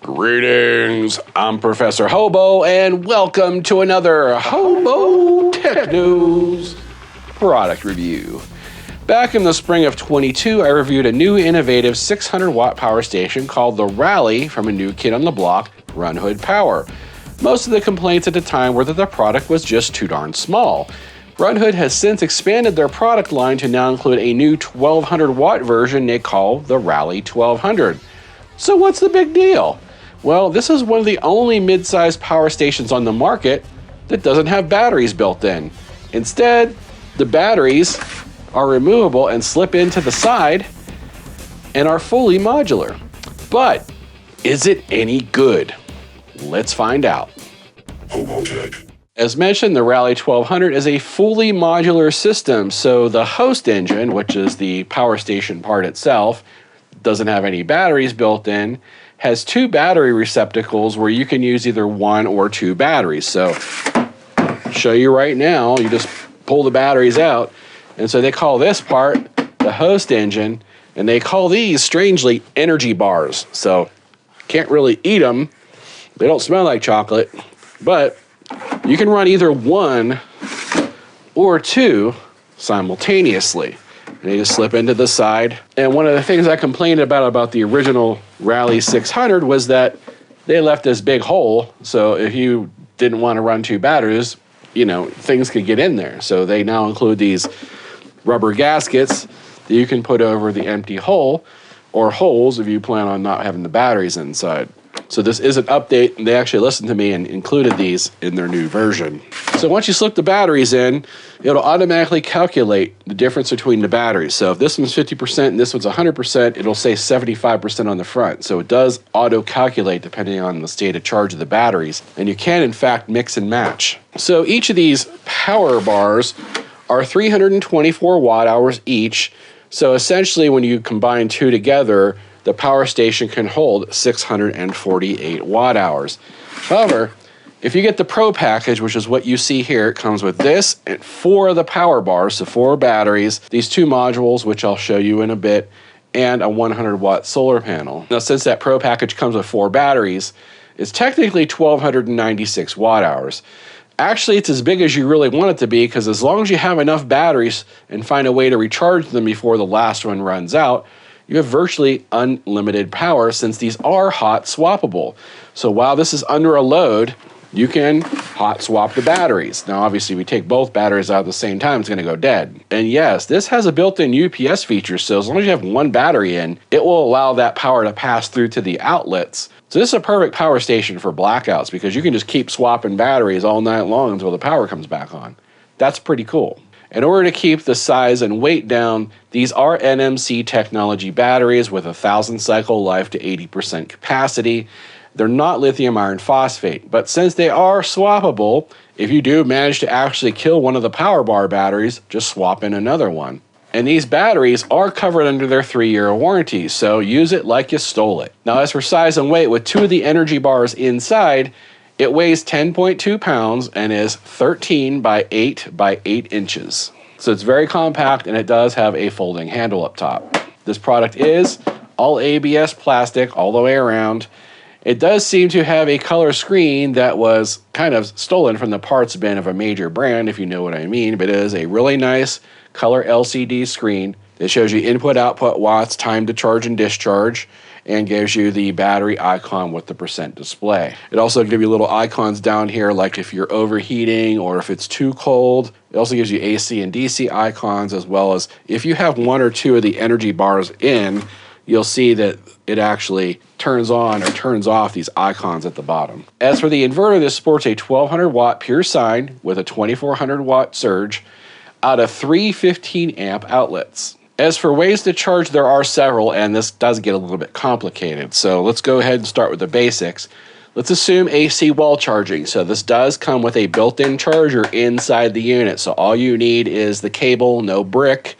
Greetings, I'm Professor Hobo, and welcome to another HOBOTECH News product review. Back in the spring of 22, I reviewed a new innovative 600-watt power station called the Rallye from a new kid on the block, Runhood Power. Most of the complaints at the time were that the product was just too darn small. Runhood has since expanded their product line to now include a new 1200-watt version they call the Rallye 1200. So what's the big deal? Well, this is one of the only mid-sized power stations on the market that doesn't have batteries built in. Instead, the batteries are removable and slip into the side and are fully modular. But is it any good? Let's find out. HOBOTECH. As mentioned, the Rallye 1200 is a fully modular system, so the host engine, which is the power station part itself, doesn't have any batteries built in, has two battery receptacles where you can use either one or two batteries. So, show you right now, you just pull the batteries out, and so they call this part the host engine, and they call these, strangely, energy bars. So, can't really eat them. They don't smell like chocolate, but you can run either one or two simultaneously. And they just slip into the side. And one of the things I complained about the original Rallye 600 was that they left this big hole. So if you didn't want to run two batteries, you know, things could get in there. So they now include these rubber gaskets that you can put over the empty hole, or holes if you plan on not having the batteries inside. So this is an update, and they actually listened to me and included these in their new version. So once you slip the batteries in, it'll automatically calculate the difference between the batteries. So if this one's 50% and this one's 100%, it'll say 75% on the front. So it does auto-calculate depending on the state of charge of the batteries. And you can, in fact, mix and match. So each of these power bars are 324 watt hours each. So essentially, when you combine two together, the power station can hold 648 watt hours. However, if you get the Pro package, which is what you see here, it comes with this and 4 of the power bars, so 4 batteries, these 2 modules, which I'll show you in a bit, and a 100-watt solar panel. Now, since that Pro package comes with 4 batteries, it's technically 1,296 watt hours. Actually, it's as big as you really want it to be, because as long as you have enough batteries and find a way to recharge them before the last one runs out, you have virtually unlimited power, since these are hot swappable. So while this is under a load, you can hot swap the batteries. Now, obviously, if we take both batteries out at the same time, it's going to go dead. And yes, this has a built-in UPS feature, so as long as you have one battery in, it will allow that power to pass through to the outlets. So this is a perfect power station for blackouts, because you can just keep swapping batteries all night long until the power comes back on. That's pretty cool. In order to keep the size and weight down, these are NMC technology batteries with a 1,000 cycle life to 80% capacity. They're not lithium iron phosphate, but since they are swappable, if you do manage to actually kill one of the power bar batteries, just swap in another one. And these batteries are covered under their 3-year warranty, so use it like you stole it. Now, as for size and weight, with 2 of the energy bars inside, it weighs 10.2 pounds and is 13 by 8 by 8 inches. So it's very compact, and it does have a folding handle up top. This product is all ABS plastic all the way around. It does seem to have a color screen that was kind of stolen from the parts bin of a major brand, if you know what I mean, but it is a really nice color LCD screen that shows you input, output, watts, time to charge and discharge, and gives you the battery icon with the percent display. It also gives you little icons down here, like if you're overheating or if it's too cold. It also gives you AC and DC icons, as well as if you have 1 or 2 of the energy bars in, you'll see that it actually turns on or turns off these icons at the bottom. As for the inverter, this sports a 1200 watt pure sine with a 2400 watt surge out of 3 15 amp outlets. As for ways to charge, there are several, and this does get a little bit complicated. So let's go ahead and start with the basics. Let's assume AC wall charging. So this does come with a built-in charger inside the unit. So all you need is the cable, no brick.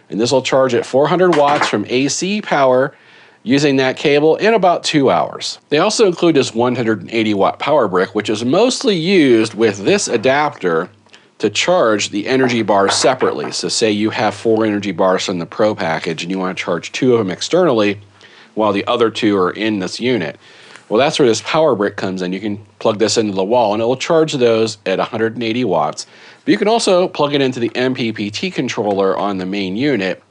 And this will charge at 400 watts from AC power using that cable in about 2 hours. They also include this 180 watt power brick, which is mostly used with this adapter to charge the energy bars separately. So say you have 4 energy bars from the Pro package and you want to charge 2 of them externally while the other 2 are in this unit. Well, that's where this power brick comes in. You can plug this into the wall and it will charge those at 180 watts. But you can also plug it into the MPPT controller on the main unit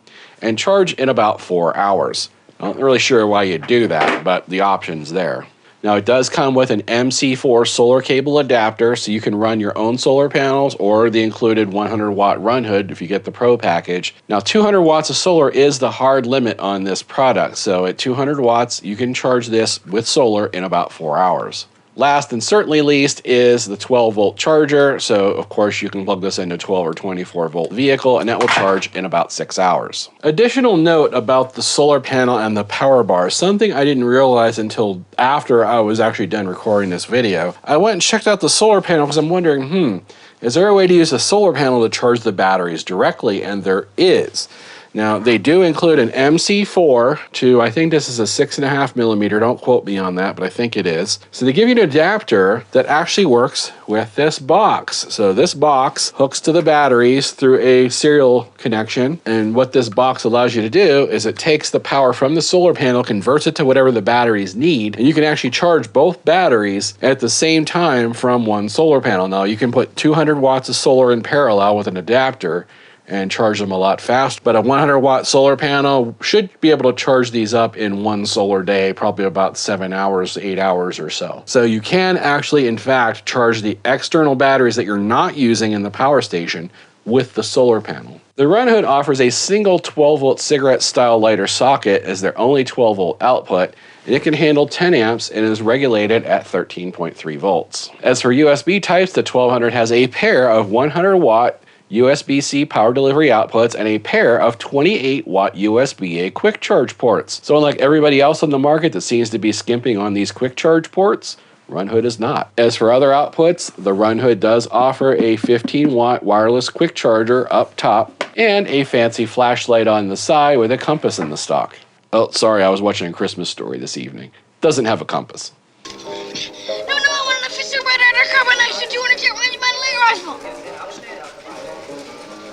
and charge in about 4 hours. I'm not really sure why you'd do that, but the option's there. Now it does come with an MC4 solar cable adapter, so you can run your own solar panels or the included 100 watt Runhood if you get the Pro package. Now 200 watts of solar is the hard limit on this product, so at 200 watts you can charge this with solar in about 4 hours. Last and certainly least is the 12 volt charger. So of course you can plug this into a 12 or 24 volt vehicle and that will charge in about 6 hours. Additional note about the solar panel and the power bar, something I didn't realize until after I was actually done recording this video. I went and checked out the solar panel because I'm wondering, is there a way to use a solar panel to charge the batteries directly? And there is. Now, they do include an MC4 to, I think this is a 6.5 millimeter. Don't quote me on that, but I think it is. So they give you an adapter that actually works with this box. So this box hooks to the batteries through a serial connection. And what this box allows you to do is it takes the power from the solar panel, converts it to whatever the batteries need, and you can actually charge both batteries at the same time from one solar panel. Now, you can put 200 watts of solar in parallel with an adapter and charge them a lot faster. But a 100 watt solar panel should be able to charge these up in one solar day, probably about 7 hours, 8 hours or so. So you can actually, in fact, charge the external batteries that you're not using in the power station with the solar panel. The Runhood offers a single 12 volt cigarette style lighter socket as their only 12 volt output, and it can handle 10 amps and is regulated at 13.3 volts. As for USB types, the 1200 has a pair of 100 watt USB-C power delivery outputs and a pair of 28 watt USB-A quick charge ports. So unlike everybody else on the market that seems to be skimping on these quick charge ports, Runhood is not. As for other outputs, the Runhood does offer a 15 watt wireless quick charger up top and a fancy flashlight on the side with a compass in the stock. Oh, sorry, I was watching A Christmas Story this evening. Doesn't have a compass. No, I want an official red carbonation 200 jet by the rifle.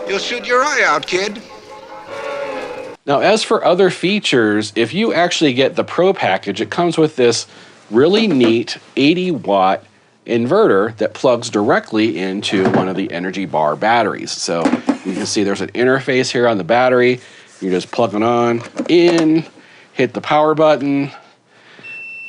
You'll shoot your eye out, kid. Now, as for other features, if you actually get the Pro package, it comes with this really neat 80 watt inverter that plugs directly into one of the Energy Bar batteries. So you can see there's an interface here on the battery. You just plug it on in, hit the power button,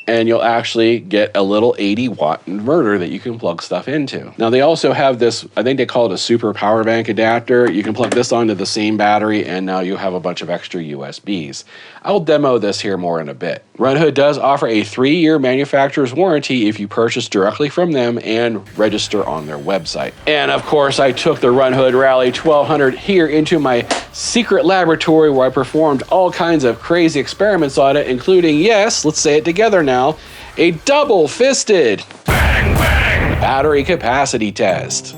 and you'll actually get a little 80 watt inverter that you can plug stuff into. Now they also have this, I think they call it a super power bank adapter. You can plug this onto the same battery and now you have a bunch of extra USBs. I'll demo this here more in a bit. Runhood does offer a 3-year manufacturer's warranty if you purchase directly from them and register on their website. And of course I took the RUNHOOD Rallye 1200 here into my secret laboratory where I performed all kinds of crazy experiments on it, including, yes, let's say it together now, a double-fisted battery capacity test.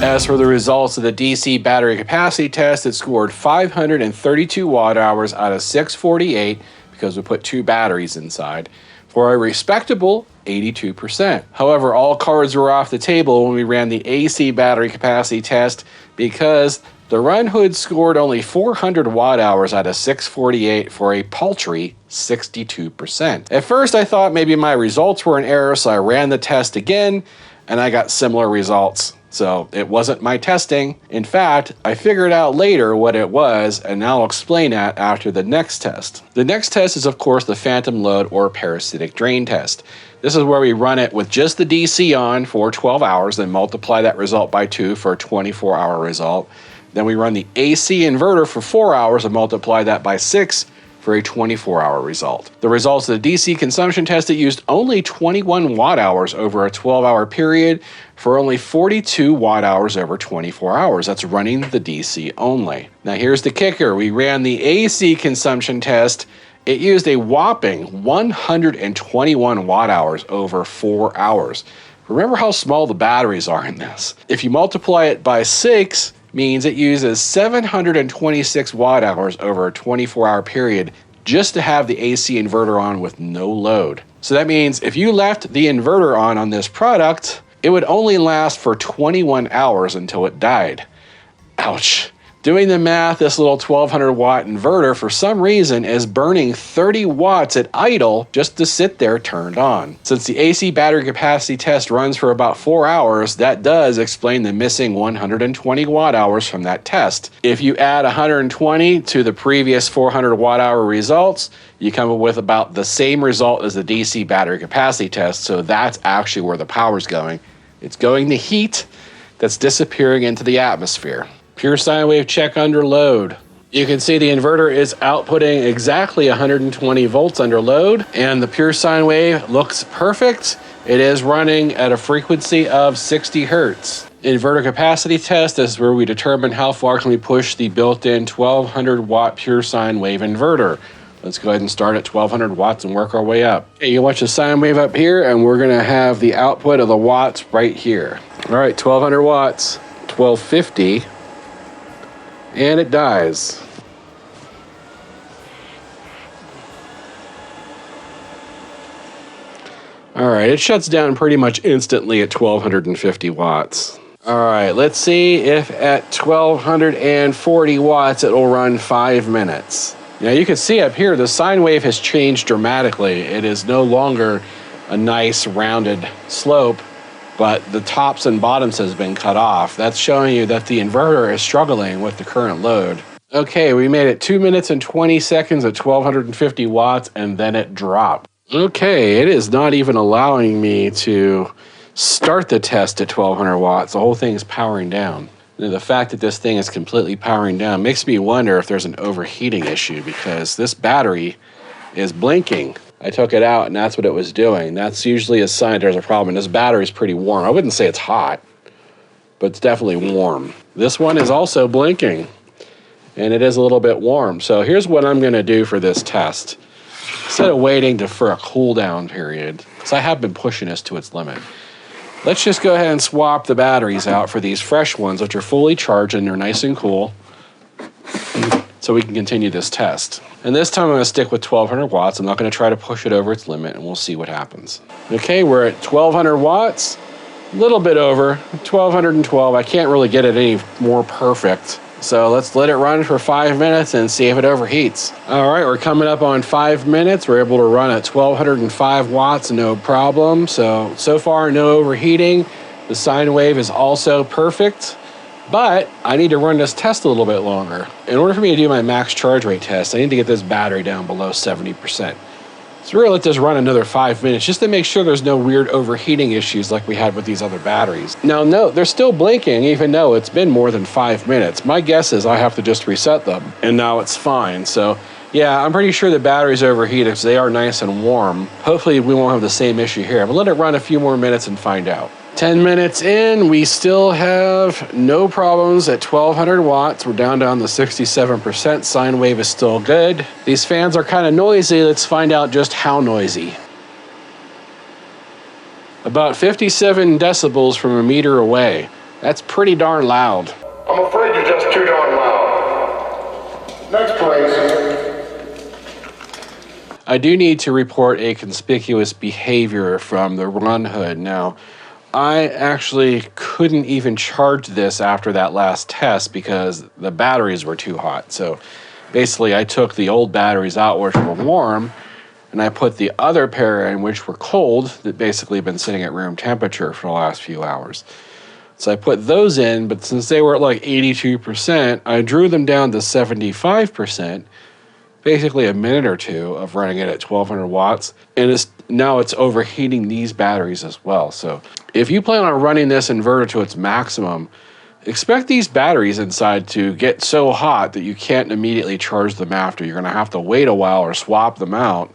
As for the results of the DC battery capacity test, it scored 532 watt hours out of 648 because we put 2 batteries inside for a respectable 82%. However, all cards were off the table when we ran the AC battery capacity test because the Runhood scored only 400 watt hours out of 648 for a paltry 62%. At first, I thought maybe my results were in error, so I ran the test again and I got similar results. So it wasn't my testing. In fact, I figured out later what it was, and now I'll explain that after the next test. The next test is, of course, the phantom load or parasitic drain test. This is where we run it with just the DC on for 12 hours, then multiply that result by 2 for a 24-hour result. Then we run the AC inverter for 4 hours and multiply that by 6 for a 24-hour result. The results of the DC consumption test, it used only 21 watt hours over a 12-hour period for only 42 watt hours over 24 hours. That's running the DC only. Now here's the kicker. We ran the AC consumption test It used a whopping 121 watt hours over 4 hours. Remember how small the batteries are in this. If you multiply it by 6, means it uses 726 watt hours over a 24-hour period just to have the AC inverter on with no load. So that means if you left the inverter on this product, it would only last for 21 hours until it died. Ouch. Doing the math, this little 1200 watt inverter for some reason is burning 30 watts at idle just to sit there turned on. Since the AC battery capacity test runs for about 4 hours, that does explain the missing 120 watt hours from that test. If you add 120 to the previous 400 watt hour results, you come up with about the same result as the DC battery capacity test, so that's actually where the power's going. It's going to heat that's disappearing into the atmosphere. Pure sine wave check under load. You can see the inverter is outputting exactly 120 volts under load, and the pure sine wave looks perfect. It is running at a frequency of 60 hertz. Inverter capacity test is where we determine how far can we push the built-in 1200 watt pure sine wave inverter. Let's go ahead and start at 1200 watts and work our way up. Okay, you watch the sine wave up here, and we're gonna have the output of the watts right here. All right, 1200 watts, 1250. And it dies. All right, it shuts down pretty much instantly at 1250 watts. All right, let's see if at 1240 watts it will run 5 minutes. Now you can see up here the sine wave has changed dramatically. It is no longer a nice rounded slope, but the tops and bottoms has been cut off. That's showing you that the inverter is struggling with the current load. Okay, we made it 2 minutes and 20 seconds at 1250 watts, and then it dropped. Okay, it is not even allowing me to start the test at 1200 watts. The whole thing is powering down. The fact that this thing is completely powering down makes me wonder if there's an overheating issue, because this battery is blinking. I took it out and that's what it was doing. That's usually a sign there's a problem. This battery is pretty warm. I wouldn't say it's hot, but it's definitely warm. This one is also blinking and it is a little bit warm. So here's what I'm gonna do for this test. Instead of waiting for a cool down period, because I have been pushing this to its limit, let's just go ahead and swap the batteries out for these fresh ones, which are fully charged and they're nice and cool, so we can continue this test. And this time I'm gonna stick with 1200 watts. I'm not gonna try to push it over its limit, and we'll see what happens. Okay, we're at 1200 watts, a little bit over, 1212. I can't really get it any more perfect. So let's let it run for 5 minutes and see if it overheats. All right, we're coming up on 5 minutes. We're able to run at 1205 watts, no problem. So far, no overheating. The sine wave is also perfect. But I need to run this test a little bit longer. In order for me to do my max charge rate test, I need to get this battery down below 70%. So we're gonna let this run another 5 minutes just to make sure there's no weird overheating issues like we had with these other batteries. Now note, they're still blinking even though it's been more than 5 minutes. My guess is I have to just reset them and now it's fine. So yeah, I'm pretty sure the batteries overheated because they are nice and warm. Hopefully we won't have the same issue here, but let it run a few more minutes and find out. 10 minutes in, we still have no problems at 1200 watts. We're down to 67%. Sine wave is still good. These fans are kind of noisy. Let's find out just how noisy. About 57 decibels from a meter away. That's pretty darn loud. I'm afraid you're just too darn loud. Next, please. I do need to report a conspicuous behavior from the Runhood. Now, I actually couldn't even charge this after that last test because the batteries were too hot. So basically I took the old batteries out which were warm and I put the other pair in which were cold that basically been sitting at room temperature for the last few hours. So I put those in, but since they were at like 82%, I drew them down to 75%, basically a minute or two of running it at 1200 watts. And now it's overheating these batteries as well. So if you plan on running this inverter to its maximum, expect these batteries inside to get so hot that you can't immediately charge them after. You're gonna have to wait a while or swap them out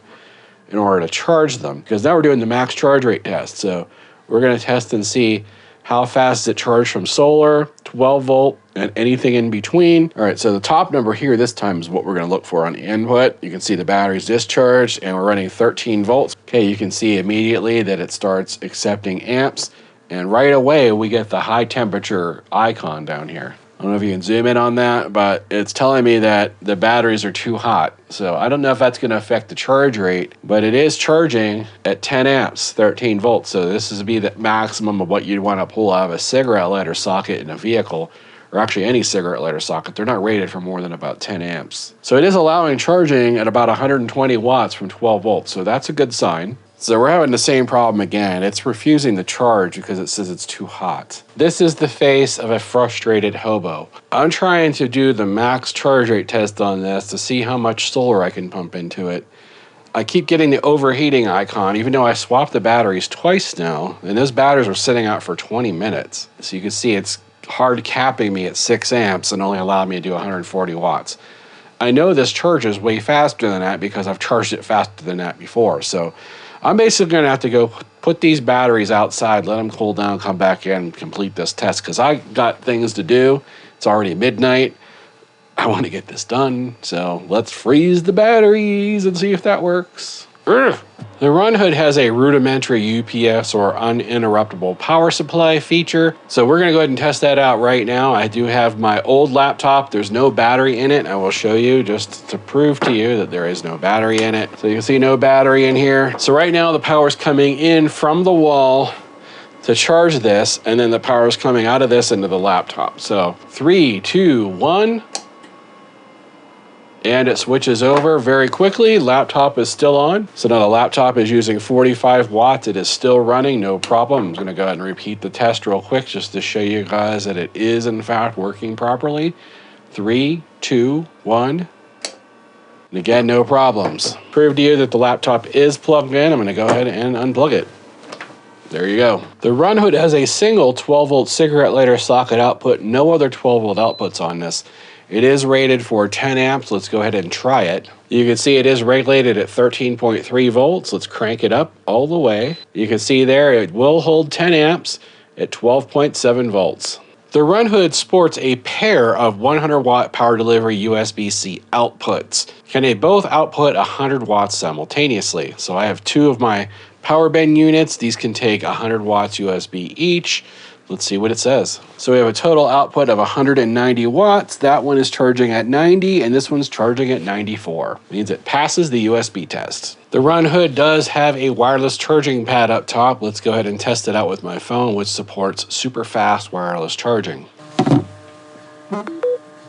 in order to charge them, because now we're doing the max charge rate test. So we're gonna test and see how fast is it charged from solar, 12 volt, and anything in between. All right, so the top number here this time is what we're going to look for on the input. You can see the battery's discharged and we're running 13 volts. Okay, you can see immediately that it starts accepting amps, and right away we get the high temperature icon down here. I don't know if you can zoom in on that, but it's telling me that the batteries are too hot. So I don't know if that's going to affect the charge rate, but it is charging at 10 amps, 13 volts. So this is be the maximum of what you'd want to pull out of a cigarette lighter socket in a vehicle, or actually any cigarette lighter socket. They're not rated for more than about 10 amps. So it is allowing charging at about 120 watts from 12 volts. So that's a good sign. So we're having the same problem again. It's refusing to charge because it says it's too hot. This is the face of a frustrated hobo. I'm trying to do the max charge rate test on this to see how much solar I can pump into it. I keep getting the overheating icon, even though I swapped the batteries twice now, and those batteries were sitting out for 20 minutes. So you can see it's hard capping me at 6 amps and only allowed me to do 140 watts. I know this charges way faster than that because I've charged it faster than that before. So I'm basically going to have to go put these batteries outside, let them cool down, come back in and complete this test because I got things to do. It's already midnight. I want to get this done. So let's freeze the batteries and see if that works. Ugh. The Runhood has a rudimentary UPS or uninterruptible power supply feature. So we're going to go ahead and test that out right now. I do have my old laptop. There's no battery in it. I will show you just to prove to you that there is no battery in it. So you can see no battery in here. So right now the power is coming in from the wall to charge this, and then the power is coming out of this into the laptop. So 3, 2, 1. And it switches over very quickly. Laptop is still on. So now the laptop is using 45 watts. It is still running, no problem. I'm gonna go ahead and repeat the test real quick just to show you guys that it is in fact working properly. 3, 2, 1. And again, no problems. Prove to you that the laptop is plugged in. I'm gonna go ahead and unplug it. There you go. The Runhood has a single 12 volt cigarette lighter socket output, no other 12 volt outputs on this. It is rated for 10 amps. Let's go ahead and try it. You can see it is regulated at 13.3 volts. Let's crank it up all the way. You can see there it will hold 10 amps at 12.7 volts. The Runhood sports a pair of 100 watt power delivery USB-C outputs. Can they both output 100 watts simultaneously? So I have two of my power bin units. These can take 100 watts USB each. Let's see what it says. So we have a total output of 190 watts. That one is charging at 90 and this one's charging at 94. Means it passes the USB test. The Runhood does have a wireless charging pad up top. Let's go ahead and test it out with my phone, which supports super fast wireless charging.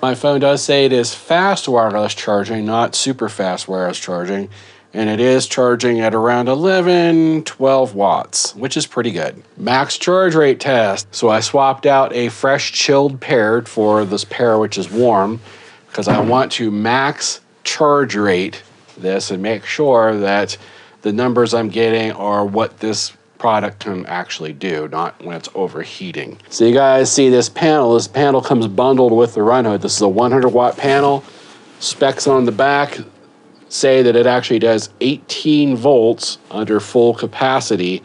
My phone does say it is fast wireless charging, not super fast wireless charging. And it is charging at around 11, 12 watts, which is pretty good. Max charge rate test. So I swapped out a fresh chilled pair for this pair which is warm because I want to max charge rate this and make sure that the numbers I'm getting are what this product can actually do, not when it's overheating. So you guys see this panel. This panel comes bundled with the Runhood. This is a 100 watt panel. Specs on the back say that it actually does 18 volts under full capacity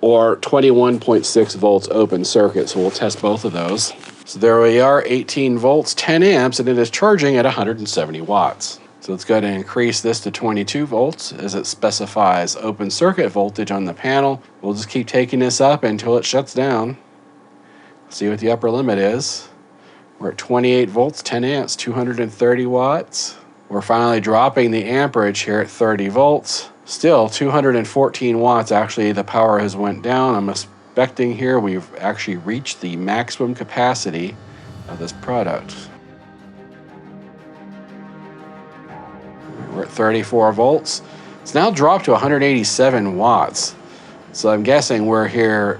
or 21.6 volts open circuit. So we'll test both of those. So there we are, 18 volts, 10 amps, and it is charging at 170 watts. So let's go ahead and increase this to 22 volts as it specifies open circuit voltage on the panel. We'll just keep taking this up until it shuts down. See what the upper limit is. We're at 28 volts, 10 amps, 230 watts. We're finally dropping the amperage here at 30 volts. Still 214 watts. Actually, the power has went down. I'm expecting here we've actually reached the maximum capacity of this product. We're at 34 volts. It's now dropped to 187 watts. So I'm guessing we're here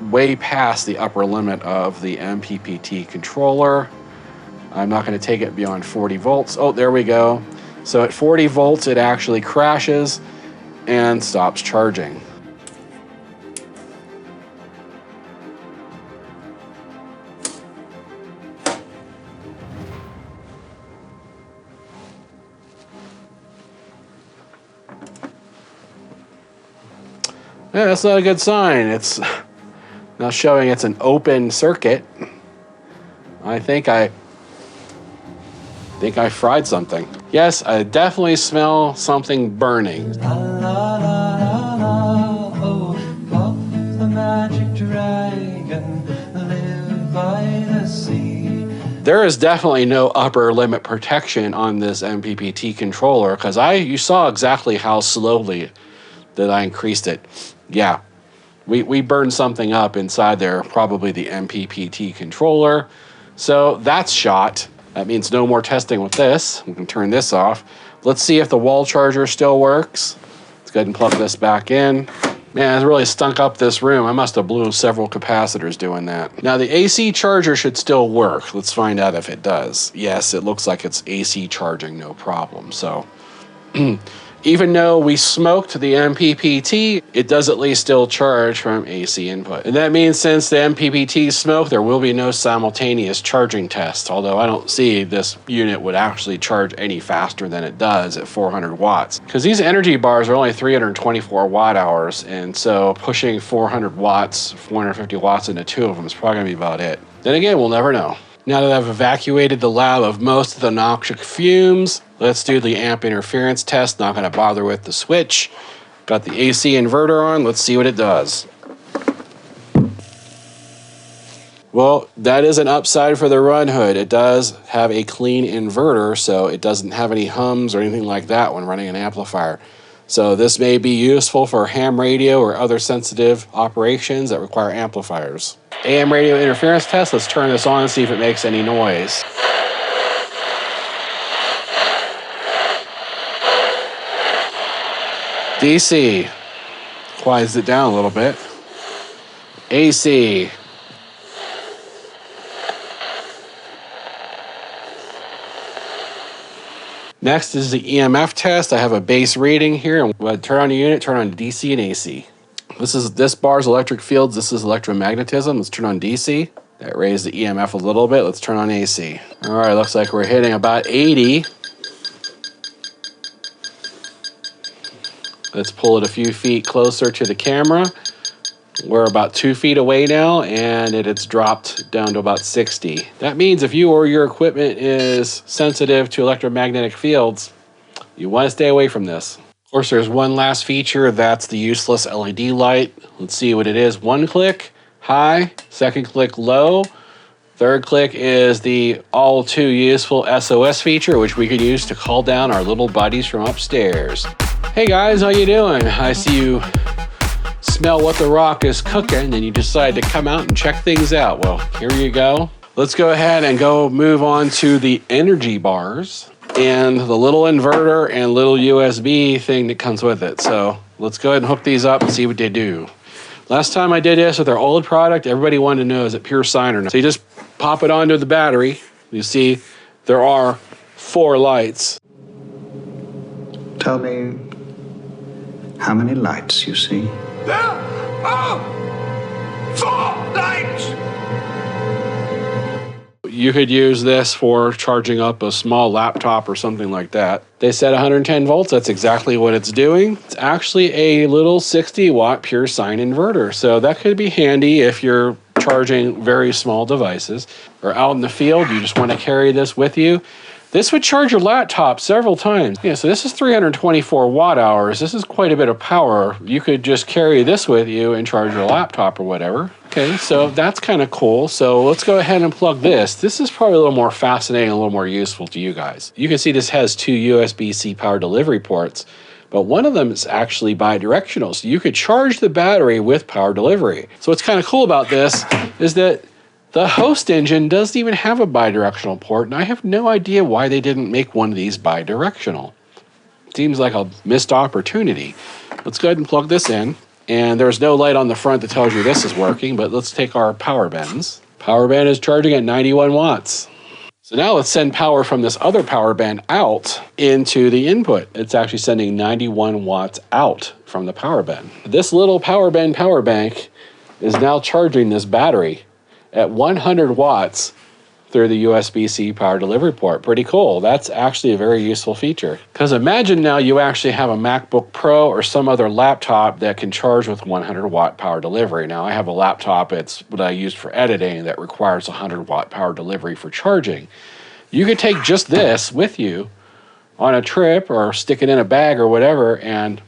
way past the upper limit of the MPPT controller. I'm not going to take it beyond 40 volts. Oh, there we go. So at 40 volts, it actually crashes and stops charging. Yeah, that's not a good sign. It's not showing it's an open circuit. I think I fried something. Yes, I definitely smell something burning. There is definitely no upper limit protection on this MPPT controller because you saw exactly how slowly that I increased it. Yeah, we burned something up inside there, probably the MPPT controller. So that's shot. That means no more testing with this. We can turn this off. Let's see if the wall charger still works. Let's go ahead and plug this back in. Man, it really stunk up this room. I must have blew several capacitors doing that. Now the AC charger should still work. Let's find out if it does. Yes, it looks like it's AC charging, no problem. So even though we smoked the MPPT, it does at least still charge from AC input. And that means since the MPPT smoked, there will be no simultaneous charging test, although I don't see this unit would actually charge any faster than it does at 400 watts. Because these energy bars are only 324 watt hours, and so pushing 400 watts, 450 watts into two of them is probably gonna be about it. Then again, we'll never know. Now that I've evacuated the lab of most of the noxious fumes, let's do the amp interference test. Not going to bother with the switch. Got the AC inverter on. Let's see what it does. Well, that is an upside for the Runhood. It does have a clean inverter, so it doesn't have any hums or anything like that when running an amplifier. So this may be useful for ham radio or other sensitive operations that require amplifiers. AM radio interference test. Let's turn this on and see if it makes any noise. DC. Quiets it down a little bit. AC. Next is the EMF test. I have a base reading here. I'm going to turn on the unit, turn on DC and AC. This bar's electric fields. This is electromagnetism. Let's turn on DC. That raised the EMF a little bit. Let's turn on AC. All right, looks like we're hitting about 80. Let's pull it a few feet closer to the camera. We're about 2 feet away now, and it's dropped down to about 60. That means if you or your equipment is sensitive to electromagnetic fields, you want to stay away from this. Of course, there's one last feature. That's the useless LED light. Let's see what it is. One click, high. Second click, low. Third click is the all too useful SOS feature, which we can use to call down our little buddies from upstairs. Hey guys, how you doing? I see you smell what the rock is cooking and you decide to come out and check things out. Well, here you go. Let's go ahead and move on to the energy bars and the little inverter and little USB thing that comes with it. So let's go ahead and hook these up and see what they do. Last time I did this with our old product, everybody wanted to know, is it pure sine or not? So you just pop it onto the battery. You see there are 4 lights. Tell me how many lights you see. There are 4 lights! You could use this for charging up a small laptop or something like that. They said 110 volts, that's exactly what it's doing. It's actually a little 60 watt pure sine inverter. So that could be handy if you're charging very small devices or out in the field, you just want to carry this with you. This would charge your laptop several times. Yeah, so this is 324 watt hours. This is quite a bit of power. You could just carry this with you and charge your laptop or whatever. Okay, so that's kind of cool. So let's go ahead and plug this. This is probably a little more fascinating, a little more useful to you guys. You can see this has 2 USB-C power delivery ports, but one of them is actually bidirectional. So you could charge the battery with power delivery. So what's kind of cool about this is that the host engine doesn't even have a bidirectional port, and I have no idea why they didn't make one of these bidirectional. Seems like a missed opportunity. Let's go ahead and plug this in. And there's no light on the front that tells you this is working, but let's take our power bands. Power band is charging at 91 watts. So now let's send power from this other power band out into the input. It's actually sending 91 watts out from the power band. This little power bank is now charging this battery at 100 watts through the USB-C power delivery port. Pretty cool. That's actually a very useful feature. Because imagine now you actually have a MacBook Pro or some other laptop that can charge with 100-watt power delivery. Now, I have a laptop, it's what I use for editing, that requires 100-watt power delivery for charging. You could take just this with you on a trip or stick it in a bag or whatever, and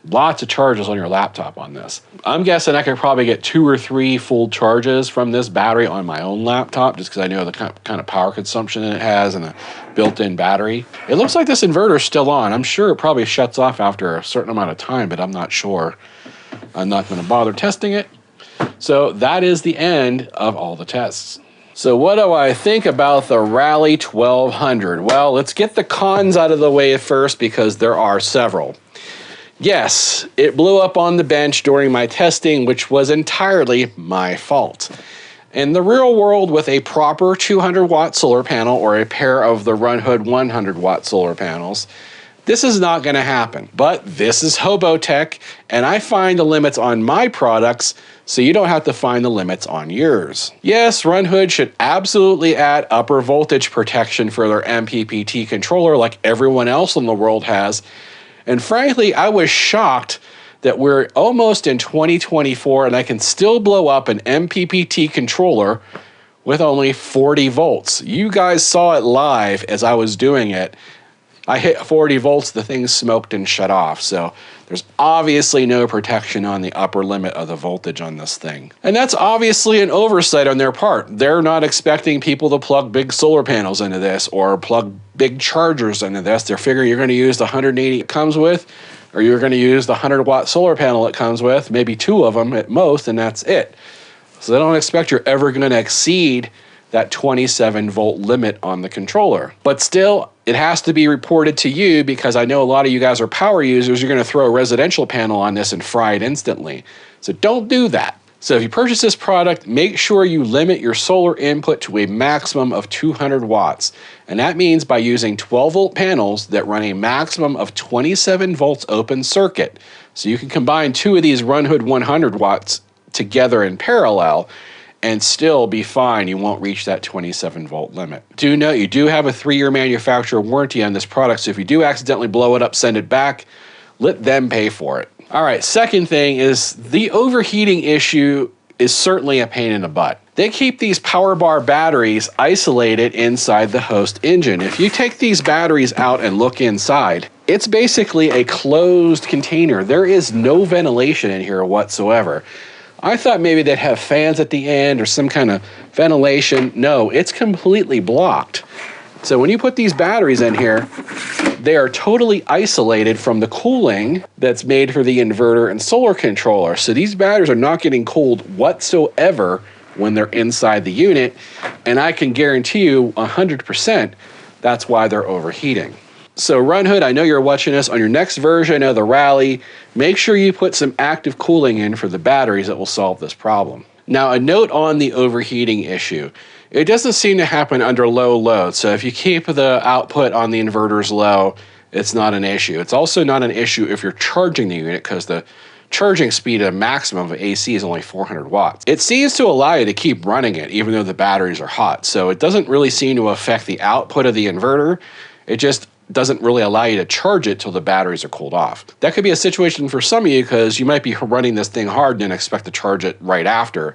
lots of charges on your laptop on this. I'm guessing I could probably get 2 or 3 full charges from this battery on my own laptop, just because I know the kind of power consumption it has and the built-in battery. It looks like this inverter is still on. I'm sure it probably shuts off after a certain amount of time, but I'm not sure. I'm not going to bother testing it. So that is the end of all the tests. So what do I think about the Rallye 1200? Well, let's get the cons out of the way first, because there are several. Yes, it blew up on the bench during my testing, which was entirely my fault. In the real world, with a proper 200-watt solar panel or a pair of the Runhood 100-watt solar panels, this is not going to happen. But this is HOBOTECH, and I find the limits on my products so you don't have to find the limits on yours. Yes, Runhood should absolutely add upper voltage protection for their MPPT controller like everyone else in the world has. And frankly, I was shocked that we're almost in 2024 and I can still blow up an MPPT controller with only 40 volts. You guys saw it live as I was doing it. I hit 40 volts, the thing smoked and shut off. So there's obviously no protection on the upper limit of the voltage on this thing. And that's obviously an oversight on their part. They're not expecting people to plug big solar panels into this or plug big chargers into this. They're figuring you're going to use the 180 it comes with, or you're going to use the 100-watt solar panel it comes with, maybe 2 of them at most, and that's it. So they don't expect you're ever going to exceed that 27-volt limit on the controller. But still, it has to be reported to you, because I know a lot of you guys are power users. You're going to throw a residential panel on this and fry it instantly. So don't do that. So if you purchase this product, make sure you limit your solar input to a maximum of 200 watts. And that means by using 12-volt panels that run a maximum of 27 volts open circuit. So you can combine 2 of these Runhood 100 watts together in parallel and still be fine. You won't reach that 27-volt limit. Do note, you do have a 3-year manufacturer warranty on this product, so if you do accidentally blow it up, send it back, let them pay for it. All right, second thing is the overheating issue is certainly a pain in the butt. They keep these power bar batteries isolated inside the host engine. If you take these batteries out and look inside, it's basically a closed container. There is no ventilation in here whatsoever. I thought maybe they'd have fans at the end or some kind of ventilation. No, it's completely blocked. So when you put these batteries in here, they are totally isolated from the cooling that's made for the inverter and solar controller. So these batteries are not getting cooled whatsoever when they're inside the unit. And I can guarantee you 100% that's why they're overheating. So Runhood, I know you're watching this. On your next version of the Rallye, make sure you put some active cooling in for the batteries that will solve this problem. Now, a note on the overheating issue. It doesn't seem to happen under low load. So if you keep the output on the inverters low, it's not an issue. It's also not an issue if you're charging the unit, because the charging speed at a maximum of AC is only 400 watts. It seems to allow you to keep running it even though the batteries are hot. So it doesn't really seem to affect the output of the inverter. It just doesn't really allow you to charge it till the batteries are cooled off. That could be a situation for some of you, because you might be running this thing hard and then expect to charge it right after.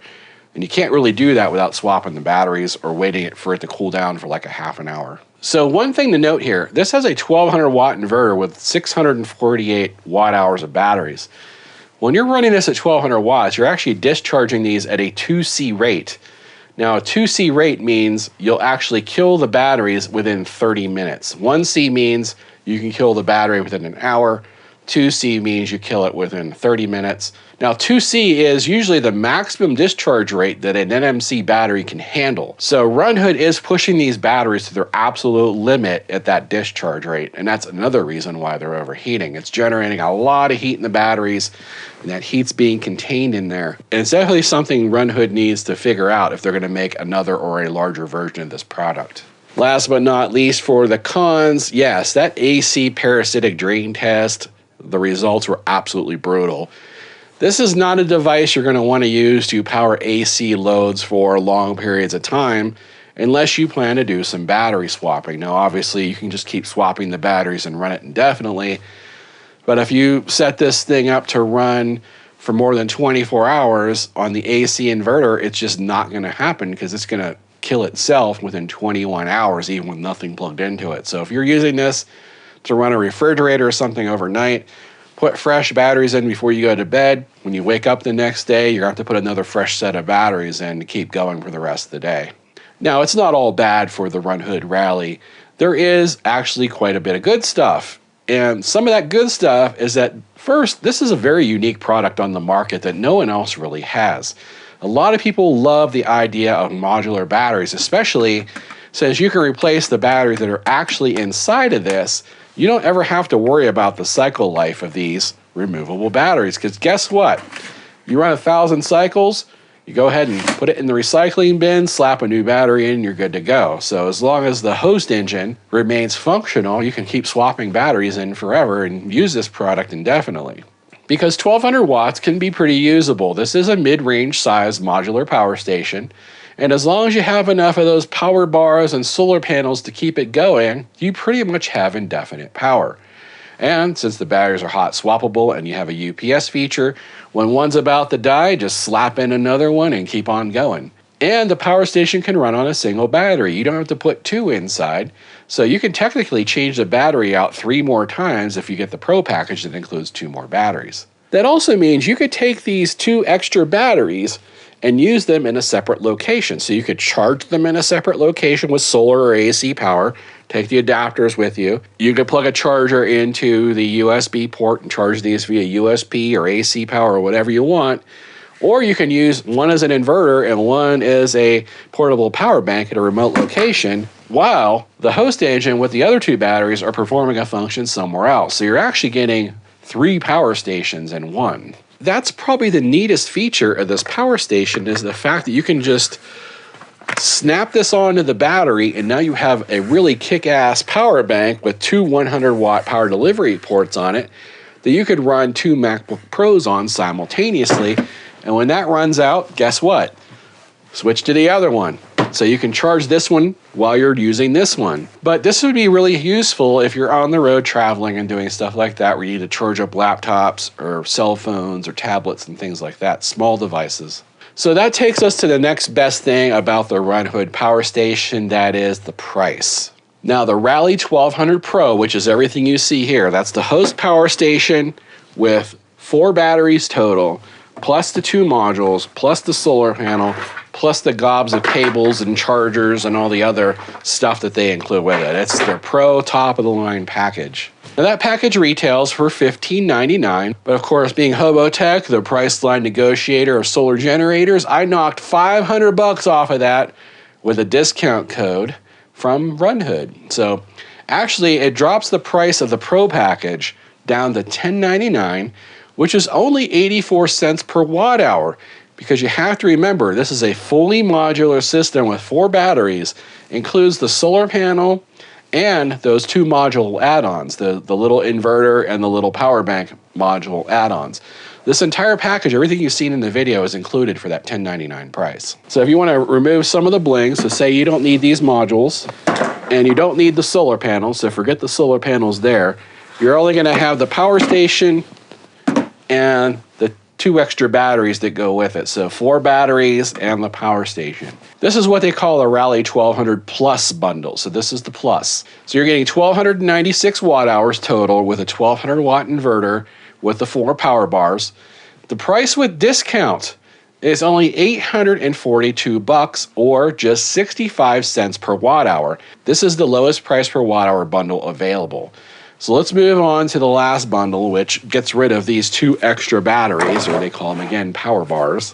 And you can't really do that without swapping the batteries or waiting for it to cool down for like a half an hour. So one thing to note here, this has a 1200 watt inverter with 648 watt hours of batteries. When you're running this at 1200 watts, you're actually discharging these at a 2C rate. Now, a 2C rate means you'll actually kill the batteries within 30 minutes. 1C means you can kill the battery within an hour. 2C means you kill it within 30 minutes. Now, 2C is usually the maximum discharge rate that an NMC battery can handle. So Runhood is pushing these batteries to their absolute limit at that discharge rate, and that's another reason why they're overheating. It's generating a lot of heat in the batteries, and that heat's being contained in there. And it's definitely something Runhood needs to figure out if they're going to make another or a larger version of this product. Last but not least, for the cons, yes, that AC parasitic drain test, the results were absolutely brutal. This is not a device you're going to want to use to power AC loads for long periods of time. unless you plan to do some battery swapping. Now, obviously, you can just keep swapping the batteries and run it indefinitely. But if you set this thing up to run for more than 24 hours on the AC inverter, it's just not going to happen because it's going to kill itself within 21 hours, even with nothing plugged into it. So if you're using this to run a refrigerator or something overnight, put fresh batteries in before you go to bed. When you wake up the next day, you're going to have to put another fresh set of batteries in to keep going for the rest of the day. Now, it's not all bad for the RUNHOOD Rallye. There is actually quite a bit of good stuff. And some of that good stuff is that, first, this is a very unique product on the market that no one else really has. A lot of people love the idea of modular batteries, especially since you can replace the batteries that are actually inside of this. You don't ever have to worry about the cycle life of these removable batteries, because guess what? You run 1,000 cycles, you go ahead and put it in the recycling bin, slap a new battery in, you're good to go. So as long as the host engine remains functional, you can keep swapping batteries in forever and use this product indefinitely. Because 1,200 watts can be pretty usable. This is a mid-range sized modular power station, and as long as you have enough of those power bars and solar panels to keep it going, you pretty much have indefinite power. And since the batteries are hot swappable and you have a UPS feature, when one's about to die, just slap in another one and keep on going. And the power station can run on a single battery. You don't have to put two inside. So you can technically change the battery out 3 more times if you get the Pro package that includes 2 more batteries. That also means you could take these 2 extra batteries and use them in a separate location. So you could charge them in a separate location with solar or AC power, take the adapters with you. You could plug a charger into the USB port and charge these via USB or AC power or whatever you want. Or you can use one as an inverter and one as a portable power bank at a remote location, while the host engine with the other 2 batteries are performing a function somewhere else. So you're actually getting 3 power stations in one. That's probably the neatest feature of this power station, is the fact that you can just snap this onto the battery and now you have a really kick-ass power bank with 2 100-watt power delivery ports on it that you could run 2 MacBook Pros on simultaneously. And when that runs out, guess what? Switch to the other one. So you can charge this one while you're using this one. But this would be really useful if you're on the road traveling and doing stuff like that, where you need to charge up laptops or cell phones or tablets and things like that, small devices. So that takes us to the next best thing about the RUNHOOD Power Station, that is the price. Now the Rallye 1200 Pro, which is everything you see here, that's the host power station with 4 batteries total, plus the 2 modules, plus the solar panel, plus the gobs of cables and chargers and all the other stuff that they include with it. It's their Pro top-of-the-line package. Now that package retails for $15.99, but of course, being HOBOTECH, the price line negotiator of solar generators, I knocked $500 off of that with a discount code from Runhood. So actually, it drops the price of the Pro package down to $10.99, which is only 84 cents per watt hour. Because you have to remember, this is a fully modular system with 4 batteries, includes the solar panel and those 2 module add-ons, the little inverter and the little power bank module add-ons. This entire package, everything you've seen in the video, is included for that $10.99 price. So if you want to remove some of the bling, so say you don't need these modules and you don't need the solar panels, so forget the solar panels there, you're only going to have the power station and the 2 extra batteries that go with it. So 4 batteries and the power station. This is what they call a Rallye 1200 Plus bundle. So this is the Plus. So you're getting 1,296 watt hours total with a 1,200 watt inverter with the 4 power bars. The price with discount is only $842 or just 65 cents per watt hour. This is the lowest price per watt hour bundle available. So let's move on to the last bundle, which gets rid of these 2 extra batteries, or they call them again power bars.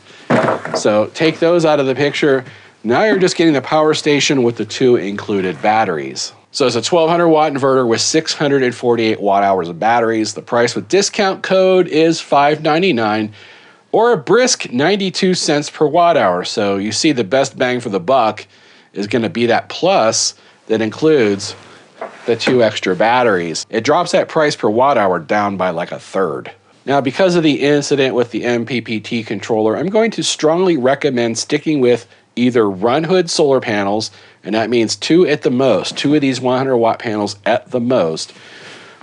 So take those out of the picture. Now you're just getting the power station with the 2 included batteries. So it's a 1,200 watt inverter with 648 watt hours of batteries. The price with discount code is $5.99 or a brisk 92 cents per watt hour. So you see the best bang for the buck is going to be that Plus that includes the 2 extra batteries. It drops that price per watt hour down by like a third. Now, because of the incident with the MPPT controller, I'm going to strongly recommend sticking with either Runhood solar panels, and that means 2 at the most, 2 of these 100 watt panels at the most.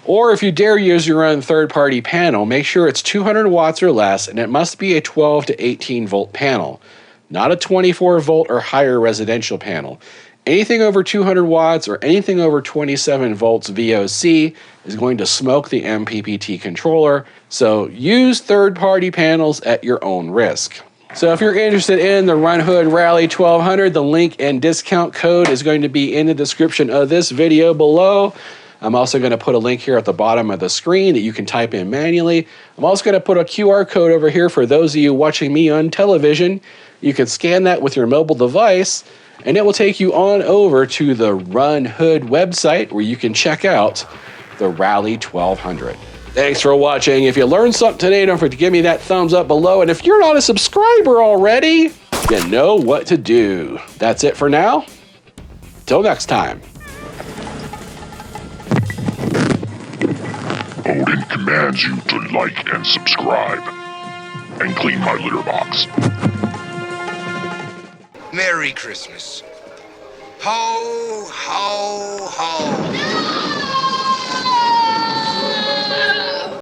Or if you dare use your own third-party panel, make sure it's 200 watts or less, and it must be a 12 to 18 volt panel, not a 24 volt or higher residential panel. Anything over 200 watts or anything over 27 volts VOC is going to smoke the MPPT controller, so use third-party panels at your own risk. So if you're interested in the RUNHOOD Rallye 1200, the link and discount code is going to be in the description of this video below. I'm also going to put a link here at the bottom of the screen that you can type in manually. I'm also going to put a QR code over here for those of you watching me on television. You can scan that with your mobile device, and it will take you on over to the RUNHOOD website where you can check out the Rallye 1200. Thanks for watching. If you learned something today, don't forget to give me that thumbs up below. And if you're not a subscriber already, you know what to do. That's it for now. Till next time. Odin commands you to like and subscribe, and clean my litter box. Merry Christmas. Ho, ho, ho.